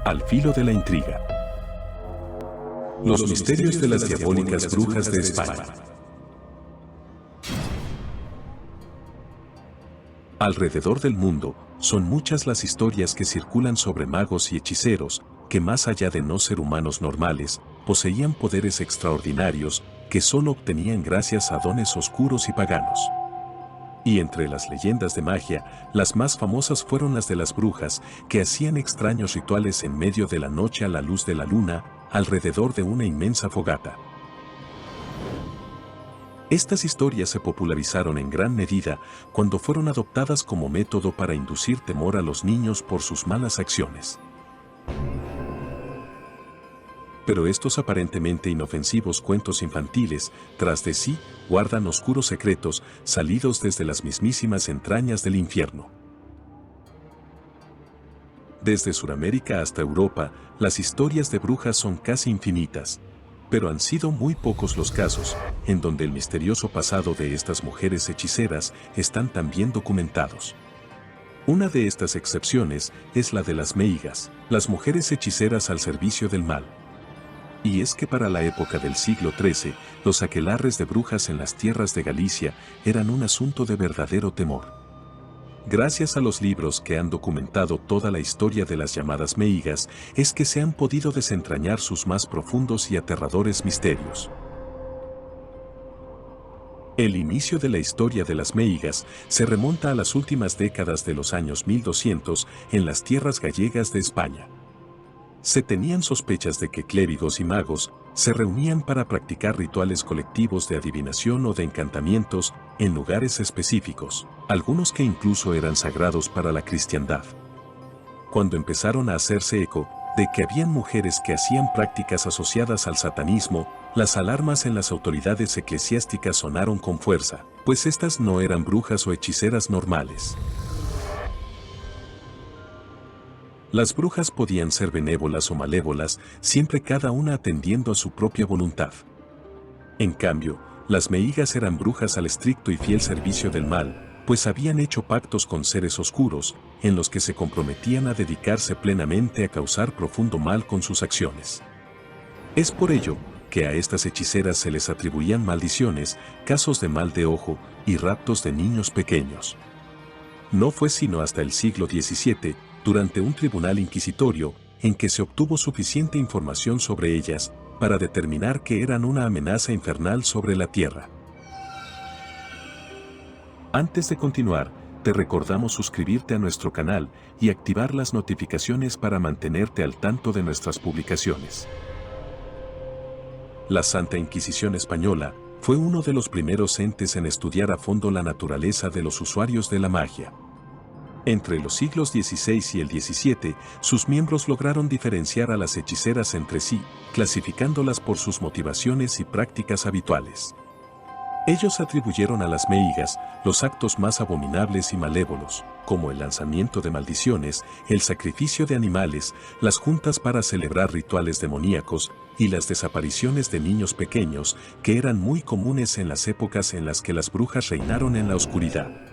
Al filo de la intriga. Los misterios de las diabólicas brujas de España. Alrededor del mundo, son muchas las historias que circulan sobre magos y hechiceros, que más allá de no ser humanos normales, poseían poderes extraordinarios, que solo obtenían gracias a dones oscuros y paganos. Y entre las leyendas de magia, las más famosas fueron las de las brujas, que hacían extraños rituales en medio de la noche a la luz de la luna, alrededor de una inmensa fogata. Estas historias se popularizaron en gran medida cuando fueron adoptadas como método para inducir temor a los niños por sus malas acciones. Pero estos aparentemente inofensivos cuentos infantiles, tras de sí, guardan oscuros secretos salidos desde las mismísimas entrañas del infierno. Desde Sudamérica hasta Europa, las historias de brujas son casi infinitas, pero han sido muy pocos los casos en donde el misterioso pasado de estas mujeres hechiceras están tan bien documentados. Una de estas excepciones es la de las meigas, las mujeres hechiceras al servicio del mal. Y es que para la época del siglo XIII, los aquelarres de brujas en las tierras de Galicia eran un asunto de verdadero temor. Gracias a los libros que han documentado toda la historia de las llamadas meigas, es que se han podido desentrañar sus más profundos y aterradores misterios. El inicio de la historia de las meigas se remonta a las últimas décadas de los años 1200 en las tierras gallegas de España. Se tenían sospechas de que clérigos y magos se reunían para practicar rituales colectivos de adivinación o de encantamientos en lugares específicos, algunos que incluso eran sagrados para la cristiandad. Cuando empezaron a hacerse eco de que habían mujeres que hacían prácticas asociadas al satanismo, las alarmas en las autoridades eclesiásticas sonaron con fuerza, pues estas no eran brujas o hechiceras normales. Las brujas podían ser benévolas o malévolas, siempre cada una atendiendo a su propia voluntad. En cambio, las meigas eran brujas al estricto y fiel servicio del mal, pues habían hecho pactos con seres oscuros, en los que se comprometían a dedicarse plenamente a causar profundo mal con sus acciones. Es por ello que a estas hechiceras se les atribuían maldiciones, casos de mal de ojo y raptos de niños pequeños. No fue sino hasta el siglo XVII, durante un tribunal inquisitorio, en que se obtuvo suficiente información sobre ellas para determinar que eran una amenaza infernal sobre la tierra. Antes de continuar, te recordamos suscribirte a nuestro canal y activar las notificaciones para mantenerte al tanto de nuestras publicaciones. La Santa Inquisición Española fue uno de los primeros entes en estudiar a fondo la naturaleza de los usuarios de la magia. Entre los siglos XVI y el XVII, sus miembros lograron diferenciar a las hechiceras entre sí, clasificándolas por sus motivaciones y prácticas habituales. Ellos atribuyeron a las meigas los actos más abominables y malévolos, como el lanzamiento de maldiciones, el sacrificio de animales, las juntas para celebrar rituales demoníacos y las desapariciones de niños pequeños, que eran muy comunes en las épocas en las que las brujas reinaron en la oscuridad.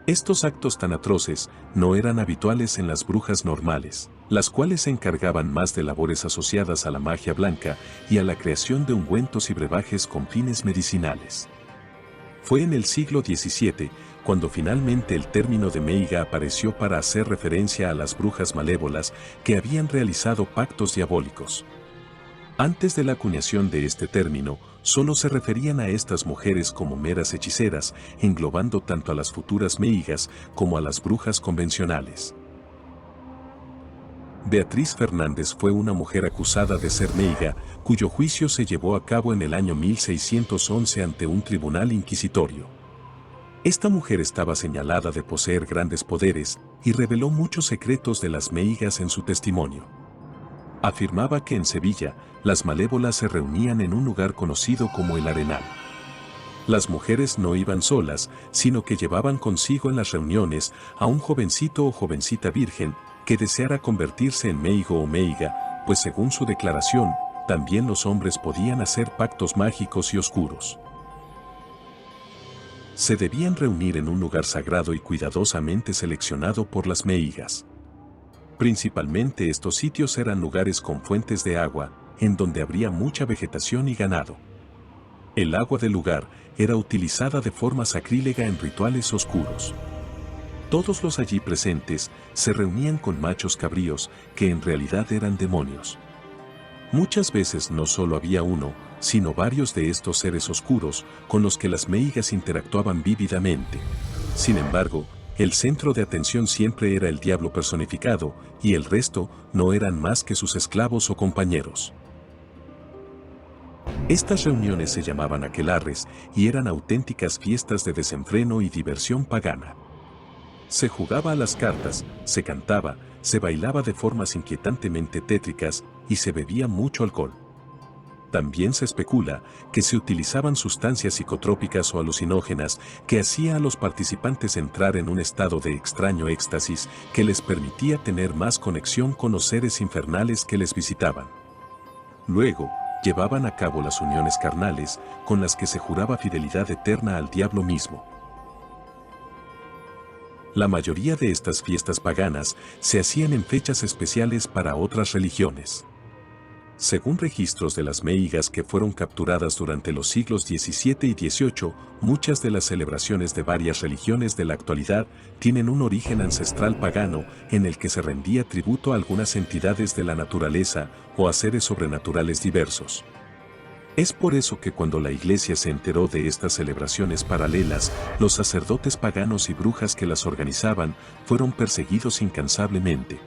Estos actos tan atroces no eran habituales en las brujas normales, las cuales se encargaban más de labores asociadas a la magia blanca y a la creación de ungüentos y brebajes con fines medicinales. Fue en el siglo XVII cuando finalmente el término de meiga apareció para hacer referencia a las brujas malévolas que habían realizado pactos diabólicos. Antes de la acuñación de este término, solo se referían a estas mujeres como meras hechiceras, englobando tanto a las futuras meigas como a las brujas convencionales. Beatriz Fernández fue una mujer acusada de ser meiga, cuyo juicio se llevó a cabo en el año 1611 ante un tribunal inquisitorio. Esta mujer estaba señalada de poseer grandes poderes y reveló muchos secretos de las meigas en su testimonio. Afirmaba que en Sevilla, las malévolas se reunían en un lugar conocido como el Arenal. Las mujeres no iban solas, sino que llevaban consigo en las reuniones a un jovencito o jovencita virgen que deseara convertirse en meigo o meiga, pues según su declaración, también los hombres podían hacer pactos mágicos y oscuros. Se debían reunir en un lugar sagrado y cuidadosamente seleccionado por las meigas. Principalmente estos sitios eran lugares con fuentes de agua, en donde habría mucha vegetación y ganado. El agua del lugar era utilizada de forma sacrílega en rituales oscuros. Todos los allí presentes se reunían con machos cabríos que en realidad eran demonios. Muchas veces no solo había uno, sino varios de estos seres oscuros con los que las meigas interactuaban vívidamente. Sin embargo, el centro de atención siempre era el diablo personificado, y el resto no eran más que sus esclavos o compañeros. Estas reuniones se llamaban aquelarres y eran auténticas fiestas de desenfreno y diversión pagana. Se jugaba a las cartas, se cantaba, se bailaba de formas inquietantemente tétricas y se bebía mucho alcohol. También se especula que se utilizaban sustancias psicotrópicas o alucinógenas que hacía a los participantes entrar en un estado de extraño éxtasis que les permitía tener más conexión con los seres infernales que les visitaban. Luego, llevaban a cabo las uniones carnales con las que se juraba fidelidad eterna al diablo mismo. La mayoría de estas fiestas paganas se hacían en fechas especiales para otras religiones. Según registros de las meigas que fueron capturadas durante los siglos XVII y XVIII, muchas de las celebraciones de varias religiones de la actualidad tienen un origen ancestral pagano en el que se rendía tributo a algunas entidades de la naturaleza o a seres sobrenaturales diversos. Es por eso que cuando la Iglesia se enteró de estas celebraciones paralelas, los sacerdotes paganos y brujas que las organizaban fueron perseguidos incansablemente.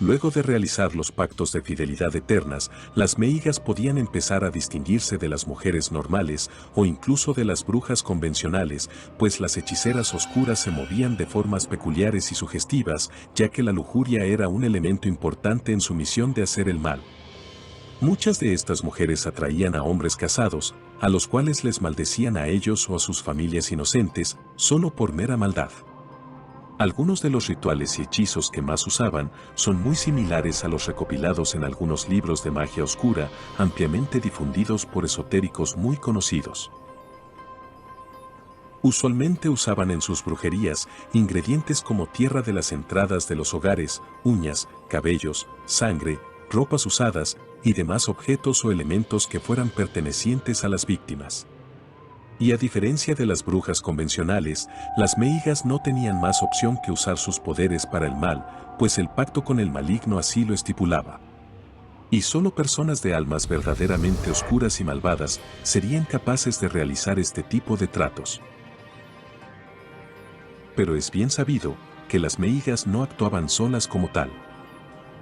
Luego de realizar los pactos de fidelidad eternas, las meigas podían empezar a distinguirse de las mujeres normales o incluso de las brujas convencionales, pues las hechiceras oscuras se movían de formas peculiares y sugestivas, ya que la lujuria era un elemento importante en su misión de hacer el mal. Muchas de estas mujeres atraían a hombres casados, a los cuales les maldecían a ellos o a sus familias inocentes, solo por mera maldad. Algunos de los rituales y hechizos que más usaban son muy similares a los recopilados en algunos libros de magia oscura, ampliamente difundidos por esotéricos muy conocidos. Usualmente usaban en sus brujerías ingredientes como tierra de las entradas de los hogares, uñas, cabellos, sangre, ropas usadas y demás objetos o elementos que fueran pertenecientes a las víctimas. Y a diferencia de las brujas convencionales, las meigas no tenían más opción que usar sus poderes para el mal, pues el pacto con el maligno así lo estipulaba. Y solo personas de almas verdaderamente oscuras y malvadas serían capaces de realizar este tipo de tratos. Pero es bien sabido que las meigas no actuaban solas como tal.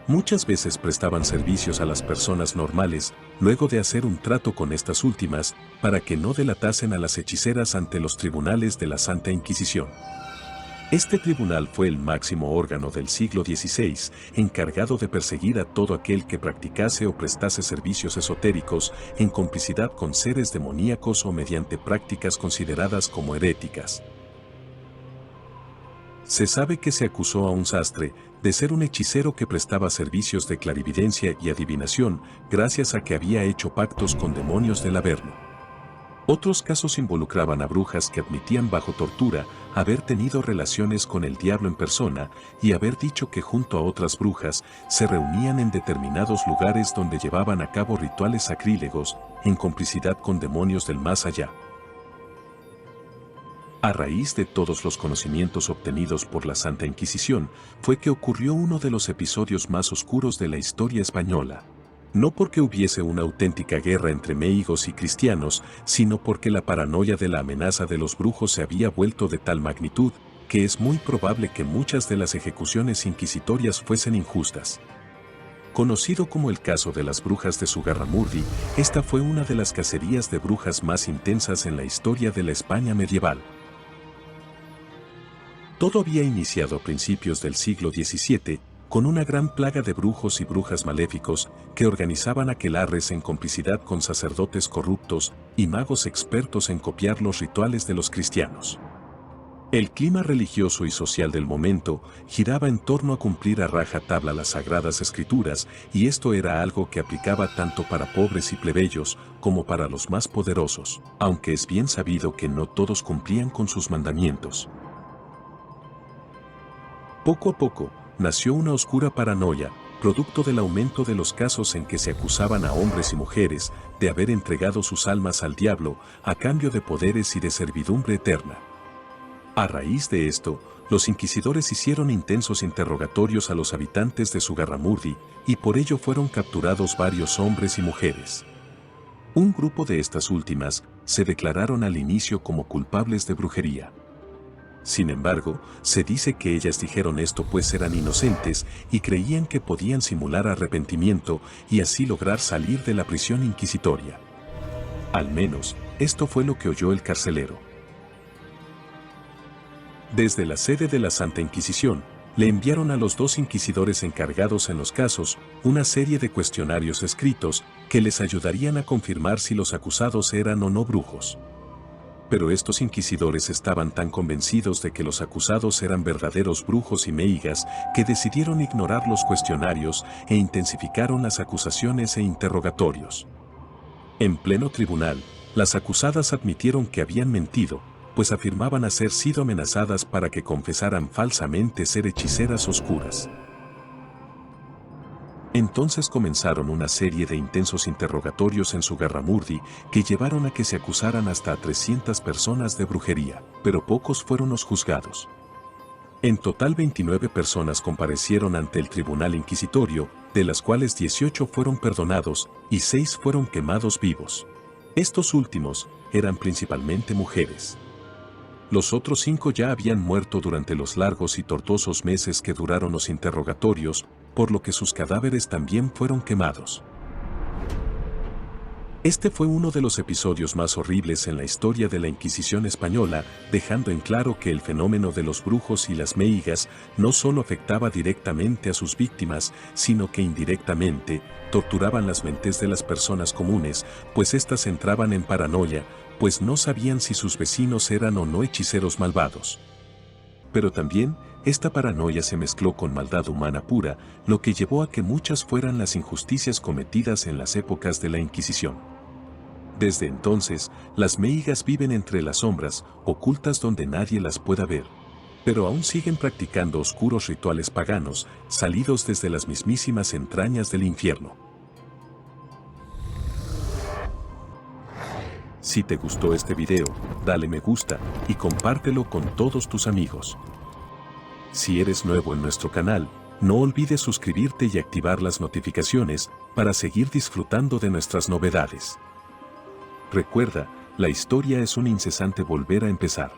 Muchas veces prestaban servicios a las personas normales, luego de hacer un trato con estas últimas, para que no delatasen a las hechiceras ante los tribunales de la Santa Inquisición. Este tribunal fue el máximo órgano del siglo XVI, encargado de perseguir a todo aquel que practicase o prestase servicios esotéricos en complicidad con seres demoníacos o mediante prácticas consideradas como heréticas. Se sabe que se acusó a un sastre de ser un hechicero que prestaba servicios de clarividencia y adivinación gracias a que había hecho pactos con demonios del Averno. Otros casos involucraban a brujas que admitían bajo tortura haber tenido relaciones con el diablo en persona y haber dicho que junto a otras brujas se reunían en determinados lugares donde llevaban a cabo rituales sacrílegos en complicidad con demonios del más allá. A raíz de todos los conocimientos obtenidos por la Santa Inquisición, fue que ocurrió uno de los episodios más oscuros de la historia española. No porque hubiese una auténtica guerra entre meigos y cristianos, sino porque la paranoia de la amenaza de los brujos se había vuelto de tal magnitud, que es muy probable que muchas de las ejecuciones inquisitorias fuesen injustas. Conocido como el caso de las brujas de Zugarramurdi, esta fue una de las cacerías de brujas más intensas en la historia de la España medieval. Todo había iniciado a principios del siglo XVII, con una gran plaga de brujos y brujas maléficos que organizaban aquelarres en complicidad con sacerdotes corruptos y magos expertos en copiar los rituales de los cristianos. El clima religioso y social del momento giraba en torno a cumplir a rajatabla las sagradas escrituras, y esto era algo que aplicaba tanto para pobres y plebeyos como para los más poderosos, aunque es bien sabido que no todos cumplían con sus mandamientos. Poco a poco, nació una oscura paranoia, producto del aumento de los casos en que se acusaban a hombres y mujeres de haber entregado sus almas al diablo a cambio de poderes y de servidumbre eterna. A raíz de esto, los inquisidores hicieron intensos interrogatorios a los habitantes de Zugarramurdi y por ello fueron capturados varios hombres y mujeres. Un grupo de estas últimas se declararon al inicio como culpables de brujería. Sin embargo, se dice que ellas dijeron esto pues eran inocentes y creían que podían simular arrepentimiento y así lograr salir de la prisión inquisitoria. Al menos, esto fue lo que oyó el carcelero. Desde la sede de la Santa Inquisición, le enviaron a los dos inquisidores encargados en los casos una serie de cuestionarios escritos que les ayudarían a confirmar si los acusados eran o no brujos. Pero estos inquisidores estaban tan convencidos de que los acusados eran verdaderos brujos y meigas que decidieron ignorar los cuestionarios e intensificaron las acusaciones e interrogatorios. En pleno tribunal, las acusadas admitieron que habían mentido, pues afirmaban haber sido amenazadas para que confesaran falsamente ser hechiceras oscuras. Entonces comenzaron una serie de intensos interrogatorios en Zugarramurdi que llevaron a que se acusaran hasta a 300 personas de brujería, pero pocos fueron los juzgados. En total 29 personas comparecieron ante el tribunal inquisitorio, de las cuales 18 fueron perdonados y 6 fueron quemados vivos. Estos últimos eran principalmente mujeres. Los otros 5 ya habían muerto durante los largos y tortuosos meses que duraron los interrogatorios, por lo que sus cadáveres también fueron quemados. Este fue uno de los episodios más horribles en la historia de la Inquisición española, dejando en claro que el fenómeno de los brujos y las meigas no solo afectaba directamente a sus víctimas, sino que indirectamente torturaban las mentes de las personas comunes, pues éstas entraban en paranoia, pues no sabían si sus vecinos eran o no hechiceros malvados. Pero también, esta paranoia se mezcló con maldad humana pura, lo que llevó a que muchas fueran las injusticias cometidas en las épocas de la Inquisición. Desde entonces, las meigas viven entre las sombras, ocultas donde nadie las pueda ver. Pero aún siguen practicando oscuros rituales paganos, salidos desde las mismísimas entrañas del infierno. Si te gustó este video, dale me gusta y compártelo con todos tus amigos. Si eres nuevo en nuestro canal, no olvides suscribirte y activar las notificaciones para seguir disfrutando de nuestras novedades. Recuerda, la historia es un incesante volver a empezar.